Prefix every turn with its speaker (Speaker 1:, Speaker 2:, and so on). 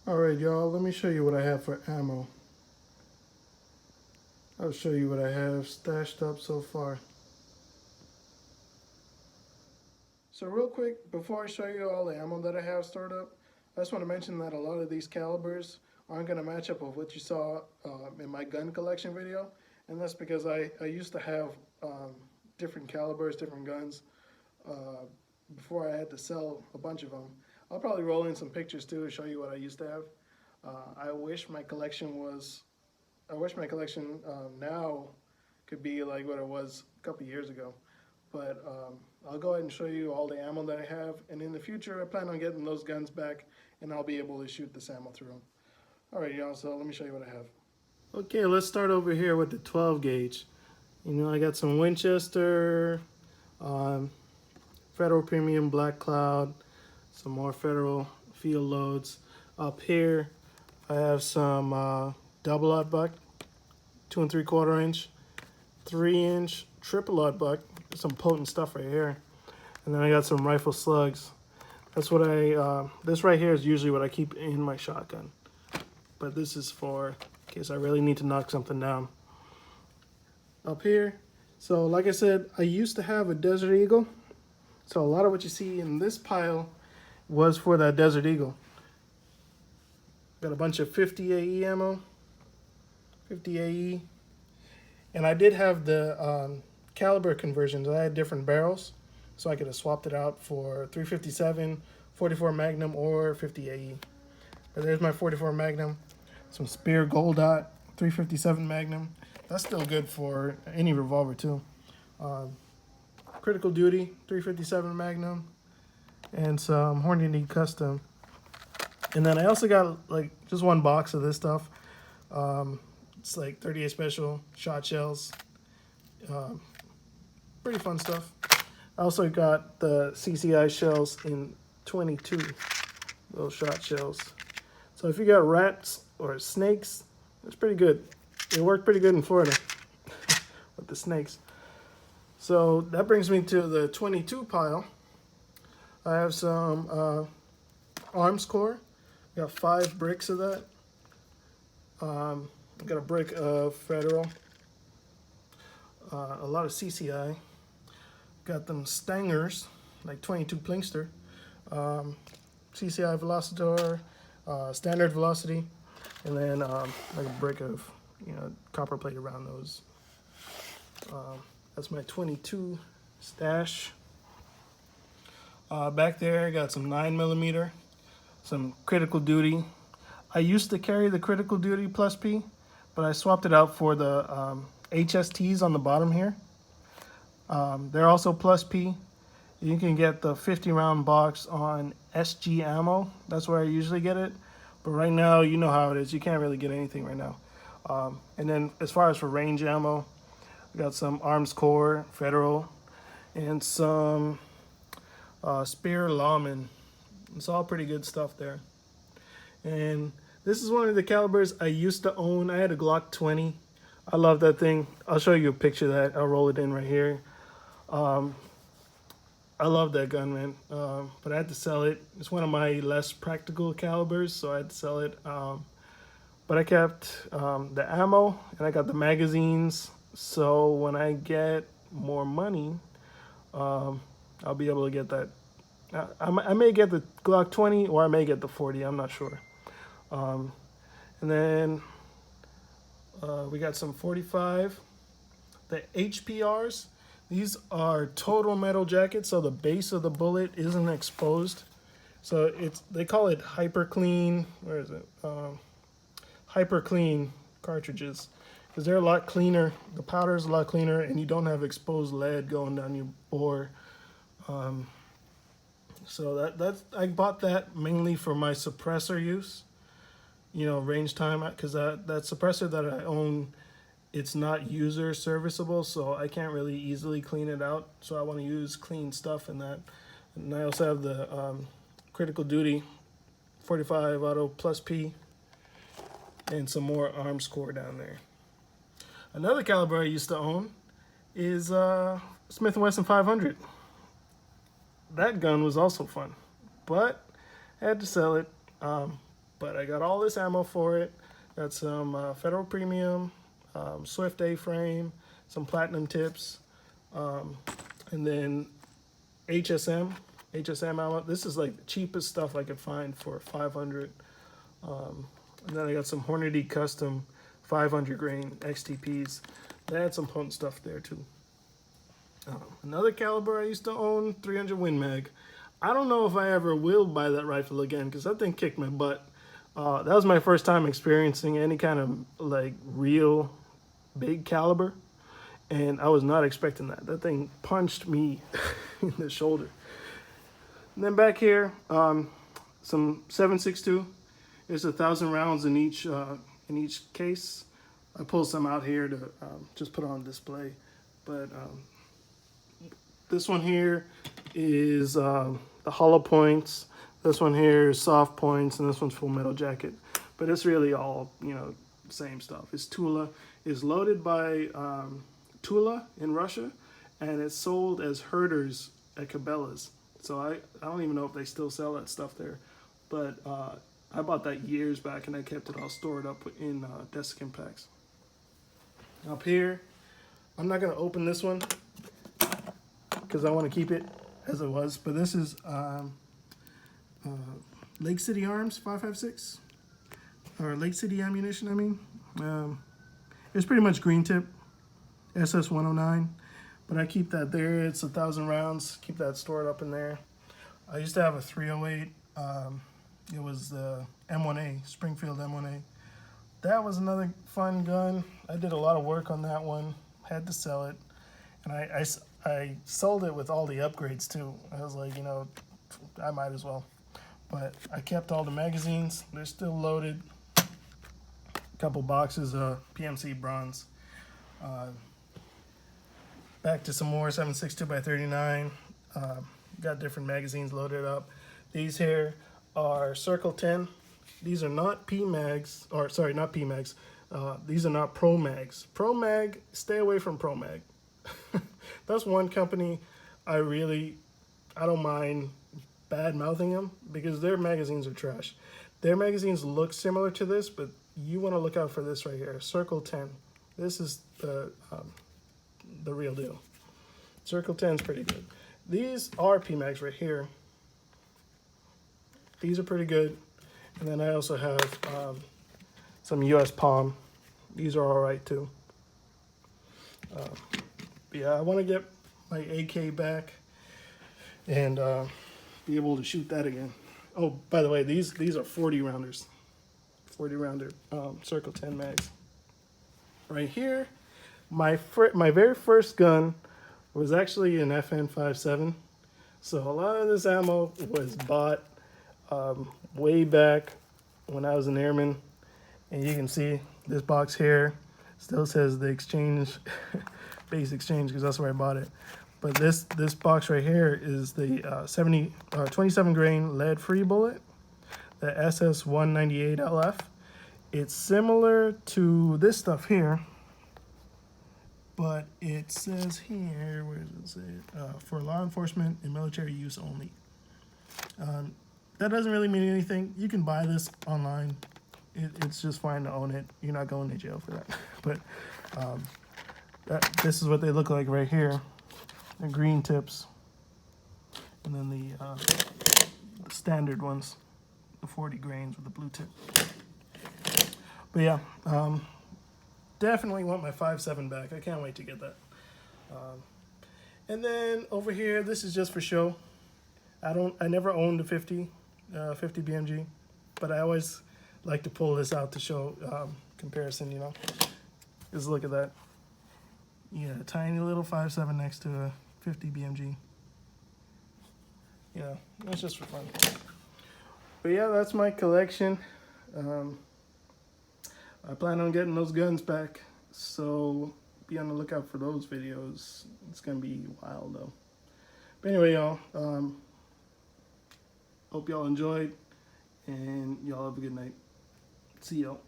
Speaker 1: Alright y'all, let me show you what I have for ammo. I'll show you what I have stashed up so far. So real quick, before I show you all the ammo that I have stored up, I just want to mention that a lot of these calibers aren't going to match up with what you saw in my gun collection video. And that's because I used to have different calibers, different guns, before I had to sell a bunch of them. I'll probably roll in some pictures too to show you what I used to have. I wish my collection now could be like what it was a couple years ago. But I'll go ahead and show you all the ammo that I have, and in the future I plan on getting those guns back and I'll be able to shoot this ammo through them. Alright y'all, so let me show you what I have. Okay, let's start over here with the 12 gauge. You know, I got some Winchester, Federal Premium Black Cloud, some more Federal field loads. Up here I have some double aught buck, 2 3/4 inch, 3-inch triple aught buck, some potent stuff right here. And then I got some rifle slugs. That's what this right here is usually what I keep in my shotgun. But this is for in case I really need to knock something down. Up here, so like I said, I used to have a Desert Eagle. So a lot of what you see in this pile was for that Desert Eagle. Got a bunch of 50 AE ammo, 50 AE. And I did have the caliber conversions. I had different barrels, so I could have swapped it out for 357, 44 Magnum, or 50 AE. But there's my 44 Magnum, some Speer Gold Dot, 357 Magnum. That's still good for any revolver too. Critical Duty, 357 Magnum, and some Hornady Custom. And then I also got like just one box of this stuff. It's like 38 Special shot shells. Pretty fun stuff. I also got the CCI shells in 22, those shot shells. So if you got rats or snakes, it's pretty good. It worked pretty good in Florida with the snakes. So that brings me to the 22 pile. I have some Armscor. Got 5 bricks of that. I got a brick of Federal. A lot of CCI. Got them Stangers, like 22 Plinkster. CCI Velocitor, standard velocity, and then like a brick of copper plate around those. That's my 22 stash. Back there I got some 9mm, some Critical Duty. I used to carry the Critical Duty Plus P, but I swapped it out for the HSTs on the bottom here. They're also Plus P. You can get the 50 round box on SG Ammo. That's where I usually get it. But right now, you know how it is. You can't really get anything right now. And then as far as for range ammo, we got some Armscor, Federal, and some Speer Lawman. It's all pretty good stuff there. And this is one of the calibers I used to own. I had a Glock 20. I love that thing. I'll show you a picture of that. I'll roll it in right here. I love that gun, man. But I had to sell it. It's one of my less practical calibers, so I had to sell it. But I kept the ammo, and I got the magazines. So when I get more money, I'll be able to get that. I may get the Glock 20, or I may get the 40. I'm not sure. And then we got some 45. The HPRs. These are total metal jackets, so the base of the bullet isn't exposed. So they call it hyper clean. Where is it? Hyper clean cartridges, because they're a lot cleaner. The powder is a lot cleaner, and you don't have exposed lead going down your bore. So I bought that mainly for my suppressor use. Range time, because that suppressor that I own, it's not user serviceable, so I can't really easily clean it out. So I want to use clean stuff in that. And I also have the Critical Duty 45 Auto Plus P and some more Armscor down there. Another caliber I used to own is Smith & Wesson 500. That gun was also fun, but I had to sell it. but I got all this ammo for it. Got some Federal Premium, Swift A-frame, some Platinum tips, and then HSM ammo. This is like the cheapest stuff I could find for 500. And then I got some Hornady custom 500 grain XTPs. They had some potent stuff there too. Another caliber I used to own, 300 Win Mag. I don't know if I ever will buy that rifle again because that thing kicked my butt. That was my first time experiencing any kind of like real big caliber, and I was not expecting that. That thing punched me in the shoulder. And then back here, some 7.62. There's 1,000 rounds in each case. I pulled some out here to just put on display, but this one here is the hollow points. This one here is soft points, and this one's full metal jacket. But it's really all, you know, same stuff. It's Tula. It's loaded by Tula in Russia, and it's sold as Herters at Cabela's. So I don't even know if they still sell that stuff there. But I bought that years back, and I kept it all stored up in desiccant packs. Up here, I'm not going to open this one because I want to keep it as it was. But this is Lake City Arms 5.56, or Lake City Ammunition, I mean. It's pretty much green tip, SS 109, but I keep that there. It's 1,000 rounds, keep that stored up in there. I used to have a 308, it was the M1A, Springfield M1A. That was another fun gun. I did a lot of work on that one, had to sell it, and I sold it with all the upgrades too. I was like, you know, I might as well. But I kept all the magazines. They're still loaded. A couple boxes of PMC bronze. Back to some more 7.62x39. Got different magazines loaded up. These here are Circle 10. These are not PMags, or sorry, not PMags. These are not ProMags. ProMag, stay away from ProMag. That's one company I don't mind bad mouthing them because their magazines are trash. Their magazines look similar to this, but you want to look out for this right here, Circle 10. This is the real deal. Circle 10 is pretty good. These are PMags right here. These are pretty good. And then I also have some US Palm. These are all right too. But yeah, I want to get my AK back and be able to shoot that again. Oh, by the way, these are 40 rounders. 40 rounder Circle 10 mags. Right here, my very first gun was actually an FN57. So a lot of this ammo was bought way back when I was an airman. And you can see this box here still says the exchange, base exchange, because that's where I bought it. But this box right here is the 27 grain lead free bullet, the SS 198 LF. It's similar to this stuff here, but it says here, where does it say? For law enforcement and military use only. That doesn't really mean anything. You can buy this online. It's just fine to own it. You're not going to jail for that. But this is what they look like right here. The green tips, and then the standard ones, the 40 grains with the blue tip. But yeah, definitely want my 5.7 back. I can't wait to get that. And then over here, this is just for show. I never owned a 50 BMG, but I always like to pull this out to show comparison. You know, just look at that. Yeah, a tiny little 5.7 next to a 50 BMG. Yeah, that's just for fun. But yeah, that's my collection. I plan on getting those guns back, so be on the lookout for those videos. It's gonna be wild though. But anyway, y'all, hope y'all enjoyed, and y'all have a good night. See y'all.